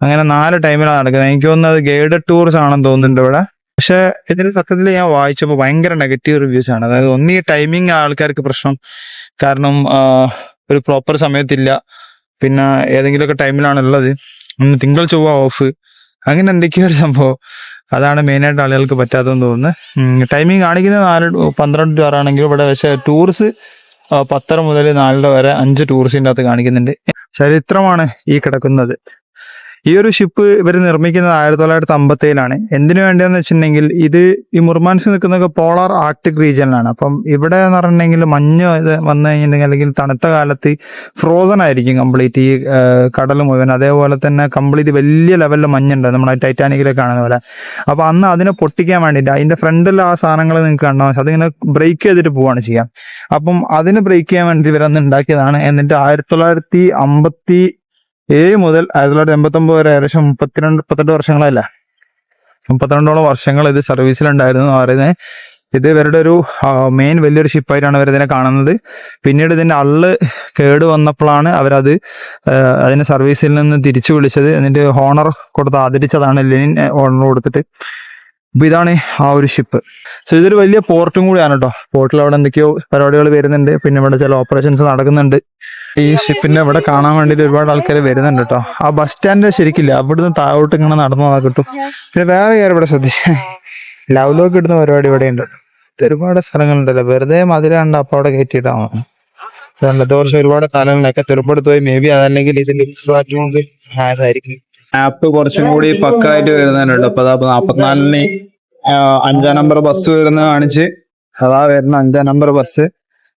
അങ്ങനെ 4 ടൈമിലാണ് നടക്കുന്നത്. എനിക്ക് തോന്നുന്നത് ഗൈഡഡ് ടൂർസ് ആണെന്ന് തോന്നുന്നുണ്ട് ഇവിടെ. പക്ഷെ ഇതിൽ സത്യത്തിൽ ഞാൻ വായിച്ചപ്പോൾ ഭയങ്കര നെഗറ്റീവ് റിവ്യൂസ് ആണ്. അതായത് ഒന്നീ ടൈമിങ് ആൾക്കാർക്ക് പ്രശ്നം, കാരണം ഒരു പ്രോപ്പർ സമയത്തില്ല. പിന്നെ ഏതെങ്കിലുമൊക്കെ ടൈമിലാണ് ഉള്ളത്. തിങ്കൾ ചൊവ്വ ഓഫ്, അങ്ങനെ എന്തൊക്കെയോ ഒരു സംഭവം. അതാണ് മെയിനായിട്ട് ആളുകൾക്ക് പറ്റാത്തതെന്ന് തോന്നുന്നത്. ടൈമിങ് കാണിക്കുന്നത് 12 to 6 ആണെങ്കിൽ ഇവിടെ പക്ഷേ ടൂറിസ് 10:30 മുതൽ 4:00 വരെ 5 ടൂറിസ്റ്റിൻ്റെ അകത്ത് കാണിക്കുന്നുണ്ട്. ചരിത്രമാണ് ഈ കിടക്കുന്നത്. ഈ ഒരു ഷിപ്പ് ഇവർ നിർമ്മിക്കുന്നത് 1957 എന്തിനു വേണ്ടിയെന്ന് വെച്ചിട്ടുണ്ടെങ്കിൽ ഇത് ഈ മുർമാൻസ് നിൽക്കുന്നതൊക്കെ പോളാർ ആർട്ടിക് റീജിയനിലാണ്. അപ്പം ഇവിടെ എന്ന് പറഞ്ഞിട്ടുണ്ടെങ്കിൽ മഞ്ഞ് വന്നു കഴിഞ്ഞിട്ടുണ്ടെങ്കിൽ അല്ലെങ്കിൽ തണുത്ത കാലത്ത് ഫ്രോസൺ ആയിരിക്കും കംപ്ലീറ്റ് ഈ കടൽ മുഴുവൻ. അതേപോലെ തന്നെ കംപ്ലീറ്റ് വലിയ ലെവലിൽ മഞ്ഞുണ്ട് നമ്മുടെ ടൈറ്റാനിക്കിലൊക്കെ കാണുന്ന പോലെ. അപ്പൊ അന്ന് അതിനെ പൊട്ടിക്കാൻ വേണ്ടിയിട്ട് അതിന്റെ ഫ്രണ്ടിൽ ആ സാധനങ്ങൾ നിങ്ങൾക്ക് കാണാൻ പക്ഷെ അതിങ്ങനെ ബ്രേക്ക് ചെയ്തിട്ട് പോവാണ് ചെയ്യാം. അപ്പം അതിന് ബ്രേക്ക് ചെയ്യാൻ വേണ്ടി ഇവരന്ന് ഉണ്ടാക്കിയതാണ്. എന്നിട്ട് 1957 മുതൽ 1989 വരെ ഏകദേശം 32-38 വർഷങ്ങളല്ല 32ഓളം വർഷങ്ങൾ ഇത് സർവീസിലുണ്ടായിരുന്നു എന്ന് പറയുന്നത്. ഇത് ഇവരുടെ ഒരു മെയിൻ വലിയൊരു ഷിപ്പായിട്ടാണ് ഇവരിതിനെ കാണുന്നത്. പിന്നീട് ഇതിന്റെ അള്ള് കേട് വന്നപ്പോഴാണ് അവരത് അതിനെ സർവീസിൽ നിന്ന് തിരിച്ചു വിളിച്ചത്. എന്നിട്ട് ഹോണർ കൊടുത്ത് ആദരിച്ചതാണ് ലെനിൻ ഹോണർ കൊടുത്തിട്ട്. അപ്പൊ ഇതാണ് ആ ഒരു ഷിപ്പ്. സോ ഇതൊരു വലിയ പോർട്ടും കൂടിയാണ് കേട്ടോ. പോർട്ടിൽ അവിടെ എന്തൊക്കെയോ പരിപാടികൾ വരുന്നുണ്ട്. പിന്നെ ഇവിടെ ചില ഓപ്പറേഷൻസ് നടക്കുന്നുണ്ട്. ഈ ഷിപ്പിന്റെ ഇവിടെ കാണാൻ വേണ്ടിയിട്ട് ഒരുപാട് ആൾക്കാർ വരുന്നുണ്ട് കേട്ടോ. ആ ബസ് സ്റ്റാൻഡ് ശരിക്കില്ല, അവിടുന്ന് താഴോട്ട് ഇങ്ങനെ നടന്നു കിട്ടും. പിന്നെ വേറെ കാര്യം ഇവിടെ ശ്രദ്ധിച്ചേ, ലവ് ലോക്ക് ഇടുന്ന പരിപാടി ഇവിടെ ഉണ്ട്. ഒരുപാട് സ്ഥലങ്ങളുണ്ടല്ലോ, വെറുതെ മധുരണ്ട് അപ്പൊ അവിടെ കയറ്റിയിട്ടാണ്. ദോഷം ഒരുപാട് കാലങ്ങളിലൊക്കെ തിരുപ്പെടുത്ത് പോയി. മേ ബി അതല്ലെങ്കിൽ ഇതിൽ ആയതായിരിക്കും. ആപ്പ് കുറച്ചും കൂടി പക്കായിട്ട് വരുന്നുണ്ട്. അപ്പൊ 44-ന് 5-ാം നമ്പർ ബസ് വരുന്ന കാണിച്ച് അതാ വരുന്ന 5-ാം നമ്പർ ബസ്.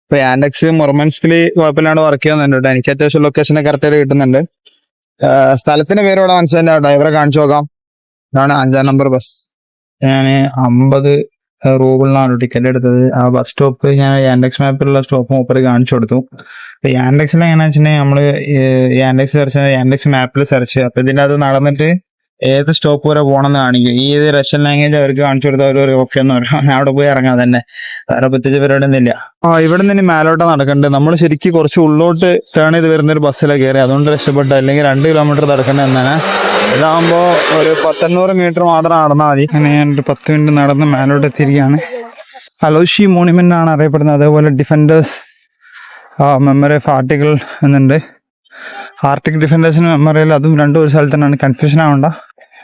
ഇപ്പൊ യാൻഡെക്സ് മൊർമൻസ്കില് കുഴപ്പമില്ലാണ്ട് വർക്ക് ചെയ്യുന്നുണ്ട് കേട്ടോ. എനിക്ക് അത്യാവശ്യം ലൊക്കേഷൻ കറക്റ്റ് ആയിട്ട് കിട്ടുന്നുണ്ട്. സ്ഥലത്തിന്റെ പേര് ഇവിടെ മനസ്സിലായി. ഡ്രൈവറെ കാണിച്ചു നോക്കാം. ഇതാണ് 5-ാം നമ്പർ ബസ്. ഞാൻ 50 റൂബിളിനാണ് ടിക്കറ്റ് എടുത്തത്. ആ ബസ് സ്റ്റോപ്പ് ഞാൻ യാൻഡെക്സ് മാപ്പിലുള്ള സ്റ്റോപ്പ് മൂപ്പർ കാണിച്ചു കൊടുത്തു. അപ്പൊ യാൻഡെക്സിൽ എങ്ങനെയാ വെച്ചിട്ടുണ്ടെങ്കിൽ നമ്മള് യാൻഡെക്സ് സെർച്ച് യാൻഡെക്സ് മാപ്പിൽ സെർച്ച് അപ്പൊ ഇതിന്റെ അത് നടന്നിട്ട് ഏത് സ്റ്റോപ്പ് വരെ പോകണമെന്ന് കാണിക്കും. ഈ ഇത് റഷ്യൻ ലാംഗ്വേജ് അവർക്ക് കാണിച്ചു കൊടുത്താൽ അവർ ഓക്കെ എന്ന് പറയും. ഞാൻ അവിടെ പോയി ഇറങ്ങാൻ തന്നെ, വേറെ പ്രത്യേകിച്ച് പരിപാടി ഒന്നുമില്ല. ഇവിടെ നിന്ന് മേലോട്ട് നടക്കണ്ട്. നമ്മൾ ശരിക്കും കുറച്ച് ഉള്ളോട്ട് ടേൺ ചെയ്ത് വരുന്ന ഒരു ബസ്സിലാണ് കയറി, അതുകൊണ്ട് രക്ഷപ്പെട്ടു. അല്ലെങ്കിൽ 2 കിലോമീറ്റർ നടക്കേണ്ടത് എന്നാണ്. ഇതാകുമ്പോ ഒരു 100 മീറ്റർ മാത്രം നടന്നാൽ മതി. അങ്ങനെ ഞാൻ ഒരു 10 മിനിറ്റ് നടന്ന് മേലോട്ട് എത്തിയിരിക്കുകയാണ്. അലോഷി മോണുമെന്റ് ആണ് അറിയപ്പെടുന്നത്. അതേപോലെ ഡിഫൻഡേഴ്സ് മെമ്മറി ഓഫ് ആർട്ടിക്കിൾ എന്നുണ്ട്. ആർട്ടിക് ഡിഫൻഡേഴ്സിന് മെമ്മറിയിൽ അതും രണ്ടും ഒരു സ്ഥലത്ത് തന്നെയാണ്, കൺഫ്യൂഷൻ ആവണ്ട.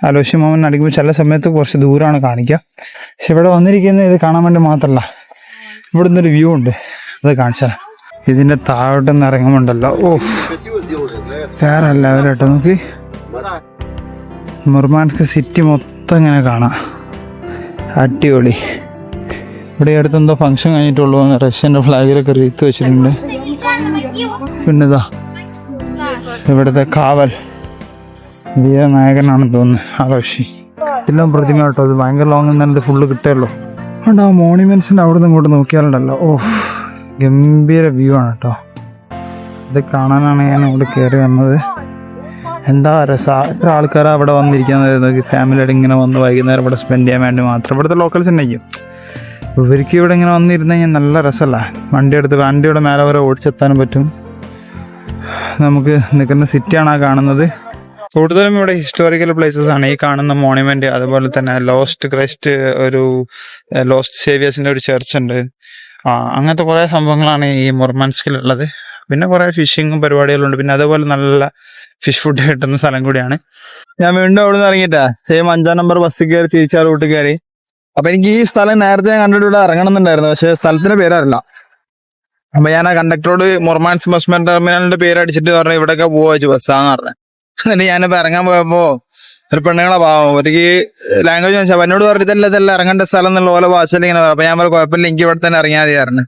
അലോഷി മോമെന്റ് അടിക്കുമ്പോൾ ചില സമയത്ത് കുറച്ച് ദൂരമാണ് കാണിക്കുക. പക്ഷെ ഇവിടെ വന്നിരിക്കുന്നത് ഇത് കാണാൻ വേണ്ടി മാത്രമല്ല, ഇവിടെ നിന്നൊരു വ്യൂ ഉണ്ട്, അത് കാണിച്ചാൽ. ഇതിന്റെ താഴോട്ടൊന്ന് ഇറങ്ങുമ്പോണ്ടല്ലോ, ഓ വേറെ എല്ലാവരും കേട്ടോ. നോക്കി മുർമാൻസ്ക് സിറ്റി മൊത്തം ഇങ്ങനെ കാണാം, അടിപൊളി. ഇവിടെ അടുത്ത് എന്തോ ഫംഗ്ഷൻ കഴിഞ്ഞിട്ടുള്ളൂ. റഷ്യൻ്റെ ഫ്ലാഗിലൊക്കെ റീത്ത് വെച്ചിട്ടുണ്ട്. പിന്നെതാ ഇവിടുത്തെ കാവൽ വീരനായകനാണെന്ന് തോന്നുന്നു അലോഷി. എല്ലാം പ്രതിമ കേട്ടോ. അത് ഭയങ്കര ലോങ് എന്നാലും ഫുള്ള് കിട്ടുമല്ലോ. അതുകൊണ്ട് ആ മോണിമെന്റ്സിന്റെ അവിടെ നിന്ന് ഇങ്ങോട്ട് നോക്കിയാലുണ്ടല്ലോ, ഓ ഗംഭീര വ്യൂ ആണ് കേട്ടോ. ഇത് കാണാനാണ് ഞാൻ ഇവിടെ കയറി വന്നത്. എന്താ രസം, എത്ര ആൾക്കാർ അവിടെ വന്നിരിക്കുന്നത്. ഫാമിലിയായിട്ട് ഇങ്ങനെ വന്ന് വൈകുന്നേരം ഇവിടെ സ്പെൻഡ് ചെയ്യാൻ വേണ്ടി മാത്രം. ഇവിടുത്തെ ലോക്കൽസ് ഉണ്ടായിരിക്കും. ഇവർക്ക് ഇവിടെ ഇങ്ങനെ വന്നിരുന്ന് കഴിഞ്ഞാൽ നല്ല രസമല്ല. വണ്ടിയുടെ മേലെ വരെ ഓടിച്ചെത്താനും പറ്റും. നമുക്ക് നിൽക്കുന്ന സിറ്റിയാണ് ആ കാണുന്നത്. കൂടുതലും ഇവിടെ ഹിസ്റ്റോറിക്കൽ പ്ലേസസ് ആണ് ഈ കാണുന്ന മോണുമെന്റ്. അതുപോലെ തന്നെ ലോസ്റ്റ് ക്രൈസ്റ്റ്, ഒരു ലോസ്റ്റ് സേവിയേഴ്സിന്റെ ഒരു ചർച്ച് ഉണ്ട്. അങ്ങനത്തെ കുറെ സംഭവങ്ങളാണ് ഈ മുർമാൻസ്കിലുള്ളത്. പിന്നെ കുറെ ഫിഷിങ്ങും പരിപാടികളുണ്ട്. പിന്നെ അതേപോലെ നല്ല ഫിഷ് ഫുഡ് കിട്ടുന്ന സ്ഥലം കൂടിയാണ്. ഞാൻ വീണ്ടും അവിടെ നിന്ന് ഇറങ്ങിയിട്ടാ സെയിം 5-ാം നമ്പർ ബസ്സിൽ കയറി തിരിച്ചാ റൂട്ട് കയറി. അപ്പൊ എനിക്ക് ഈ സ്ഥലം നേരത്തെ ഞാൻ കണ്ടിട്ട് ഇവിടെ ഇറങ്ങണമെന്നുണ്ടായിരുന്നു, പക്ഷെ സ്ഥലത്തിന്റെ പേരറിയില്ല. അപ്പൊ ഞാൻ ആ കണ്ടക്ടറോട് മുർമാൻസ്ക് ബസ് ടെർമിനലിന്റെ പേര് അടിച്ചിട്ട് പറഞ്ഞു ഇവിടെയൊക്കെ പോവാ ബസ്സാന്ന് പറഞ്ഞു. എന്നിട്ട് ഞാനിപ്പോ ഇറങ്ങാൻ പോയപ്പോ ഒരു പെണ്ണുങ്ങളെ പാവം അവർക്ക് ലാംഗ്വേജ് ചോദിച്ചാൽ എന്നോട് പറഞ്ഞിട്ടല്ല ഇതെല്ലാം ഇറങ്ങേണ്ട സ്ഥലം എന്നുള്ള പോലെ ഭാഷയിൽ ഇങ്ങനെ പറഞ്ഞു. അപ്പൊ ഞാൻ പറഞ്ഞു കുഴപ്പമില്ല, എനിക്ക് ഇവിടെ തന്നെ ഇറങ്ങിയാൽ മതി പറഞ്ഞു.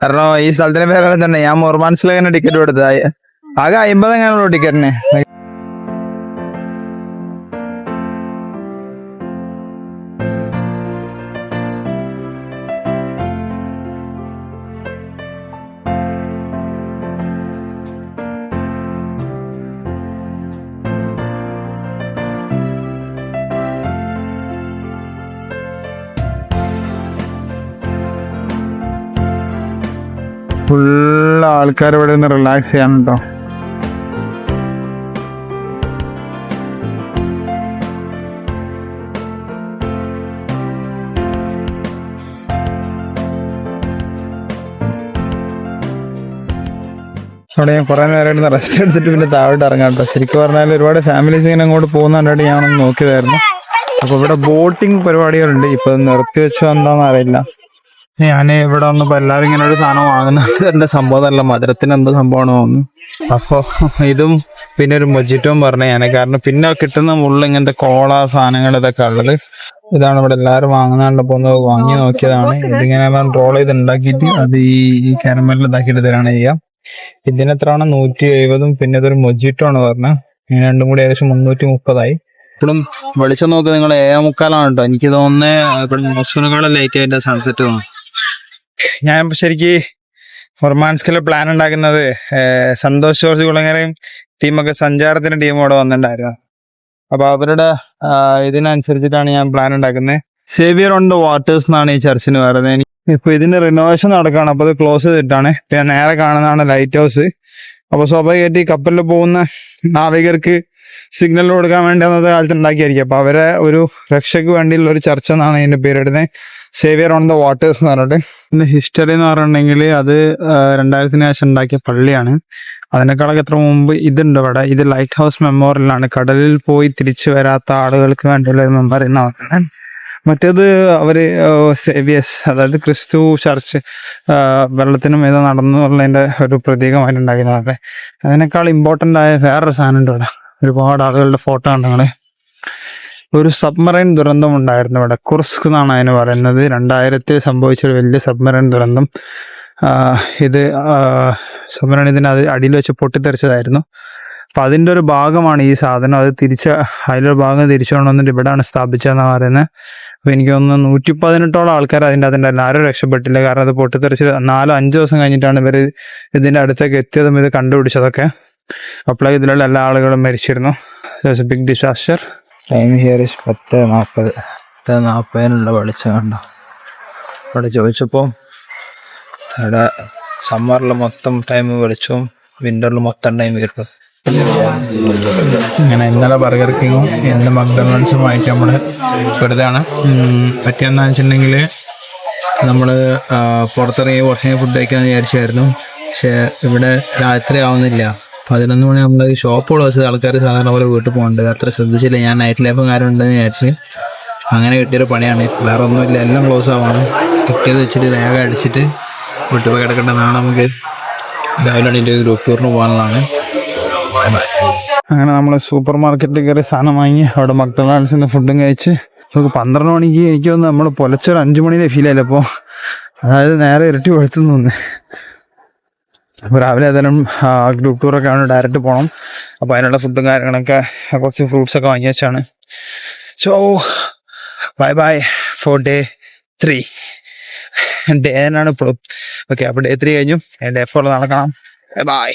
കാരണം ഈ സ്ഥലത്തിന്റെ പേരാണ് തന്നെ. ഞാൻ മുർമാൻസ്കിൽ തന്നെ ടിക്കറ്റ് കൊടുത്തത്. ആകെ 50 എങ്ങനെയുള്ളൂ ടിക്കറ്റിന്. ഫുള്ള് ആൾക്കാർ ഇവിടെ നിന്ന് റിലാക്സ് ചെയ്യാൻ കേട്ടോ. അവിടെ ഞാൻ കുറെ നേരം ഇരുന്ന് റെസ്റ്റ് എടുത്തിട്ട് പിന്നെ താഴോട്ട് ഇറങ്ങാം കേട്ടോ. ശരിക്കും പറഞ്ഞാൽ ഒരുപാട് ഫാമിലീസ് ഇങ്ങനെ അങ്ങോട്ട് പോകുന്നുണ്ടായിട്ട് ഞാനൊന്ന് നോക്കിയതായിരുന്നു. അപ്പൊ ഇവിടെ ബോട്ടിങ് പരിപാടികളുണ്ട്. ഇപ്പൊ നിർത്തി വെച്ചോ എന്താണെന്ന് അറിയില്ല. ഞാൻ ഇവിടെ വന്നപ്പോ എല്ലാരും ഇങ്ങനെ ഒരു സാധനം വാങ്ങുന്നത് എന്താ സംഭവം അല്ല, മധുരത്തിന് എന്താ സംഭവമാണ് തോന്നുന്നു. അപ്പൊ ഇതും പിന്നെ ഒരു മൊജിറ്റോം പറഞ്ഞു ഞാൻ, കാരണം പിന്നെ കിട്ടുന്ന മുള്ള ഇങ്ങനത്തെ കോള സാധനങ്ങൾ ഇതൊക്കെ ഉള്ളത്. ഇതാണ് ഇവിടെ എല്ലാരും വാങ്ങുന്നുണ്ടപ്പോ ഒന്ന് വാങ്ങി നോക്കിയതാണ്. ഇതിങ്ങനെ റോൾ ചെയ്ത് ഉണ്ടാക്കിയിട്ട് അത് ഈ കാരമലിൽ ഇതാക്കിയിട്ട് തരാണ് ചെയ്യാം. ഇതിനെത്രയാണ് 170, പിന്നെ ഇതൊരു മൊജിറ്റോ ആണ് പറഞ്ഞത്. ഇങ്ങനെ രണ്ടും കൂടി ഏകദേശം 330. ഇപ്പോഴും വെളിച്ചം നോക്ക് നിങ്ങൾ 7:45 കേട്ടോ. എനിക്ക് തോന്നുന്നത് മൊസൂനുകളെ ലേറ്റ് ആയിട്ട് സൺസെറ്റ് തോന്നും. ഞാൻ ശരിക്ക് ഹൊർമാൻസ്കിലെ പ്ലാൻ ഉണ്ടാക്കുന്നത് സന്തോഷ് ജോർജ് കുളങ്ങരയും ടീമൊക്കെ സഞ്ചാരത്തിന്റെ ടീം ഇവിടെ വന്നിട്ടുണ്ടായിരുന്നു. അപ്പൊ അവരുടെ ഇതിനനുസരിച്ചിട്ടാണ് ഞാൻ പ്ലാൻ ഉണ്ടാക്കുന്നത്. സേവിയർ ഓൺ ദ വാട്ടേഴ്സ് എന്നാണ് ഈ ചർച്ചിന് പറയുന്നത്. ഇപ്പൊ ഇതിന് റിനോവേഷൻ നടക്കുകയാണ്, അപ്പൊ അത് ക്ലോസ് ചെയ്തിട്ടാണ്. പിന്നെ നേരെ കാണുന്നതാണ് ലൈറ്റ് ഹൗസ്. അപ്പൊ സ്വാഭാവികമായിട്ട് ഈ കപ്പലിൽ പോകുന്ന നാവികർക്ക് സിഗ്നൽ കൊടുക്കാൻ വേണ്ടി അന്നത്തെ കാലത്ത് ഉണ്ടാക്കിയായിരിക്കും. അപ്പൊ അവരെ ഒരു രക്ഷയ്ക്ക് വേണ്ടിയുള്ള ഒരു ചർച്ച എന്നാണ് ഇതിന്റെ പേരെടുന്നത്, സേവിയർ ഓൺ ദ വാട്ടേഴ്സ് എന്ന് പറഞ്ഞിട്ട്. പിന്നെ ഹിസ്റ്ററി എന്ന് പറഞ്ഞിട്ടുണ്ടെങ്കിൽ അത് 2000-ന് ശേഷം ഉണ്ടാക്കിയ പള്ളിയാണ്. അതിനേക്കാളൊക്കെ എത്ര മുമ്പ് ഇതുണ്ട് ഇവിടെ. ഇത് ലൈറ്റ് ഹൗസ് മെമ്മോറിയലാണ്, കടലിൽ പോയി തിരിച്ചു വരാത്ത ആളുകൾക്ക് വേണ്ടിയുള്ള ഒരു മെമ്മോറിയൽ എന്ന് പറയുന്നത്. മറ്റേത് അവര് സേവിയസ്, അതായത് ക്രിസ്തു ചർച്ച് വെള്ളത്തിനും ഇത് നടന്നുള്ളതിന്റെ ഒരു പ്രതീകമായിട്ട് ഉണ്ടാക്കുന്നതൊക്കെ. അതിനേക്കാൾ ഇമ്പോർട്ടൻ്റ് ആയ വേറൊരു സാധനം ഉണ്ട് ഇവിടെ. ഒരുപാട് ആളുകളുടെ ഫോട്ടോ ഉണ്ട് നിങ്ങള്. ഒരു സബ്മറൈൻ ദുരന്തം ഉണ്ടായിരുന്നു ഇവിടെ, കുർസ്ക് എന്നാണ് അതിന് പറയുന്നത്. 2000-ൽ സംഭവിച്ച ഒരു വലിയ സബ്മറൈൻ ദുരന്തം. ഇത് സബ്മറൈൻ ഇതിന് അടിയിൽ വെച്ച് പൊട്ടിത്തെറിച്ചതായിരുന്നു. അപ്പൊ അതിന്റെ ഒരു ഭാഗമാണ് ഈ സാധനം. അത് അതിലൊരു ഭാഗം തിരിച്ചു കൊണ്ടുവന്നിട്ട് ഇവിടെയാണ് സ്ഥാപിച്ചതെന്നാണ് പറയുന്നത്. അപ്പൊ എനിക്ക് തോന്നുന്നു 118ഓളം ആൾക്കാർ അതിൻ്റെ ആരും രക്ഷപ്പെട്ടില്ല. കാരണം അത് പൊട്ടിത്തെറിച്ച് 4-5 ദിവസം കഴിഞ്ഞിട്ടാണ് ഇവർ ഇതിന്റെ അടുത്തേക്ക് എത്തിയതും ഇത് കണ്ടുപിടിച്ചതൊക്കെ. അപ്പോൾ ഇതിലുള്ള എല്ലാ ആളുകളും മരിച്ചിരുന്നു. Big disaster. Time here is 10:40 വെളിച്ചം കണ്ടോ. അവിടെ ചോദിച്ചപ്പോൾ ഇവിടെ സമ്മറിൽ മൊത്തം ടൈം വെളിച്ചവും വിന്ററിൽ മൊത്തം ടൈം കിട്ടും. ഇങ്ങനെ ഇന്നലെ ബർഗർ കിങ്ങും ഇന്ന് മക്ഡൊണാൾഡ്സുമായിട്ട് നമ്മൾ വെറുതെയാണ് പറ്റിയെന്ന് വെച്ചിട്ടുണ്ടെങ്കിൽ നമ്മൾ പുറത്തിറങ്ങി കുറച്ച് ഫുഡ് കഴിക്കാമെന്ന് വിചാരിച്ചായിരുന്നു. പക്ഷേ ഇവിടെ രാത്രി ആവുന്നില്ല. 11 മണി നമ്മൾ ഷോപ്പ് ക്ലോസ്. ആൾക്കാർ സാധാരണ പോലെ വീട്ടിൽ പോകുന്നുണ്ട്. അത്ര ശ്രദ്ധിച്ചില്ല. ഞാൻ നൈറ്റ് ലൈഫും കാര്യം ഉണ്ടെന്ന് വിചാരിച്ച് അങ്ങനെ കിട്ടിയൊരു പണിയാണ്. വേറെ ഒന്നുമില്ല, എല്ലാം ക്ലോസ് ആവാണ്. കിട്ടിയത് വെച്ചിട്ട് വേഗം അടിച്ചിട്ട് വീട്ടിൽ പോയി കിടക്കേണ്ട. നാളെ നമുക്ക് രാവിലെ എൻ്റെ ഗ്രൂപ്പ് ടൂറിന് പോകാനുള്ളതാണ്. അങ്ങനെ നമ്മൾ സൂപ്പർ മാർക്കറ്റിൽ കയറി സാധനം വാങ്ങി അവിടെ മക്ഡൊണാൾഡ്സിൻ്റെ ഫുഡും കഴിച്ച് നമുക്ക് 12 മണിക്ക് എനിക്ക് തോന്നുന്നു നമ്മൾ പുലച്ചൊരു 5 മണിയിലെ ഫീൽ ആയില്ല. അപ്പോൾ അതായത് നേരെ ഇരട്ടി വെളുത്തെന്ന് തോന്നുന്നു. അപ്പോൾ രാവിലെ ഏതായാലും ഗ്രൂപ്പ് ടൂറൊക്കെ ആണ്, ഡയറക്റ്റ് പോകണം. അപ്പോൾ അതിനുള്ള ഫുഡും കാര്യങ്ങളൊക്കെ കുറച്ച് ഫ്രൂട്ട്സൊക്കെ വാങ്ങി വെച്ചാണ്. So bye for day 3. Day 9 ഇപ്പോഴും. ഓക്കെ, അപ്പോൾ ഡേ 3 കഴിഞ്ഞു. ഡേ 4 നാളെ കാണാം. ബൈ.